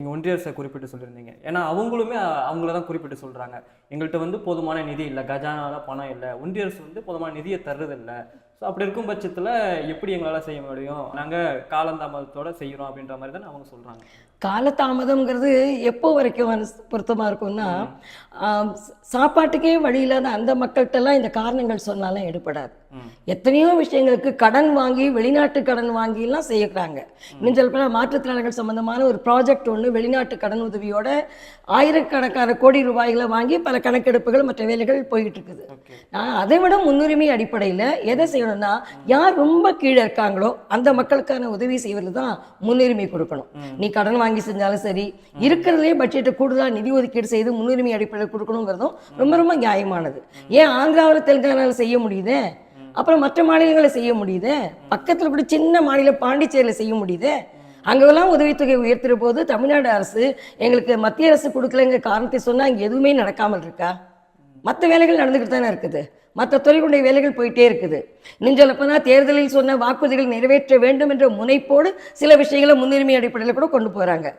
நீங்கள் ஒன்றிய அரசை குறிப்பிட்டு சொல்லியிருந்தீங்க. ஏன்னா அவங்களுமே அவங்கள தான் குறிப்பிட்டு சொல்கிறாங்க, எங்கள்கிட்ட வந்து போதுமான நிதி இல்லை, கஜானாவில் பணம் இல்லை, ஒன்றிய அரசு வந்து போதுமான நிதியை தர்றதில்லை. ஸோ அப்படி இருக்கும் பட்சத்தில் எப்படி எங்களால் செய்ய முடியும், நாங்கள் காலந்தாமதத்தோடு செய்கிறோம் அப்படின்ற மாதிரி தான் அவங்க சொல்கிறாங்க. காலதாமதம்ங்கிறது எப்போ வரைக்கும் பொருத்தமாக இருக்கும்னா, சாப்பாட்டுக்கே வழி இல்லாத அந்த மக்கள்கிட்டலாம் இந்த காரணங்கள் சொன்னாலும் எடுபடாது. எத்தனையோ விஷயங்களுக்கு கடன் வாங்கி, வெளிநாட்டு கடன் வாங்கிலாம் செய்யறாங்க. இன்னும் சொல்லப்போனால் மாற்றுத்திறனாளிகள் சம்பந்தமான ஒரு ப்ராஜெக்ட் ஒன்று வெளிநாட்டு கடன் உதவியோட ஆயிரக்கணக்கான கோடி ரூபாய்களை வாங்கி பல கணக்கெடுப்புகள் மற்ற வேலைகள் போயிட்டு இருக்குது. நான் அதை விட முன்னுரிமை அடிப்படையில் எதை செய்யணும்னா, யார் ரொம்ப கீழே இருக்காங்களோ அந்த மக்களுக்கான உதவி செய்வது தான் முன்னுரிமை கொடுக்கணும். நீ கடன் வாங்கி செஞ்சாலும் சரி, இருக்கிறதுலே பட்ஜெட்டை கூடுதலாக நிதி ஒதுக்கீடு செய்து முன்னுரிமை அடிப்படையில் கொடுக்கணுங்கிறதும் ரொம்ப ரொம்ப நியாயமானது. ஏன் ஆந்திராவில் தெலுங்கானாவில் செய்ய முடியுது, அப்புறம் மற்ற மாநிலங்களில் செய்ய முடியுது, பக்கத்தில் கூட சின்ன மாநிலம் பாண்டிச்சேரியில் செய்ய முடியுது. அங்கெல்லாம் உதவித்தொகை உயர்த்துற போது தமிழ்நாடு அரசு எங்களுக்கு மத்திய அரசு கொடுக்கலங்கிற காரணத்தை சொன்னால் அங்கே எதுவுமே நடக்காமல் இருக்கா? மற்ற வேலைகள் நடந்துக்கிட்டு தானே இருக்குது, மற்ற துறைகளுடைய வேலைகள் போயிட்டே இருக்குது. நெஞ்சலப்பனா தேர்தலில் சொன்ன வாக்குறுதிகள் நிறைவேற்ற வேண்டும் என்ற முனைப்போடு சில விஷயங்களை முன்னுரிமை அடிப்படையில் கூட கொண்டு போகிறாங்க.